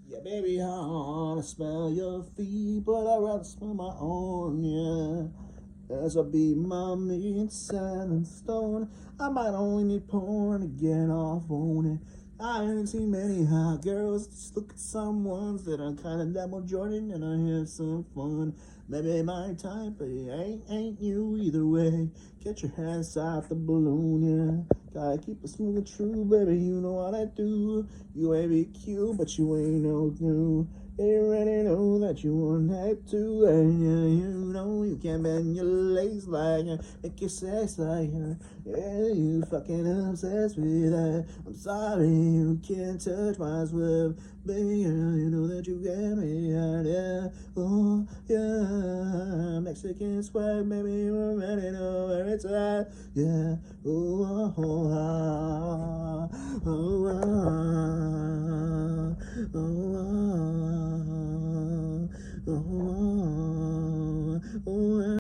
Yeah, baby, I wanna smell your feet, but I'd rather smell my own, yeah. As I be my meat, sand and stone, I might only need porn to get off on it. I ain't seen many hot girls, just look at some ones that are kinda double Jordan and I have some fun. Maybe my type, but ain't you either way. Get your hands off the balloon, yeah. Gotta keep it smooth and true, baby, you know what I do. You ain't be cute, but you ain't no new. You already know that you want that too, and yeah, you know you can bend your legs like her, make your sex like her. Yeah, you fucking obsessed with that. I'm sorry you can't touch my swift, baby girl. You know that you get me, yeah. Oh yeah, Mexican swag, baby, you already know where it's at, yeah. Oh, oh, ah, oh, ah, oh, ah, oh, ah.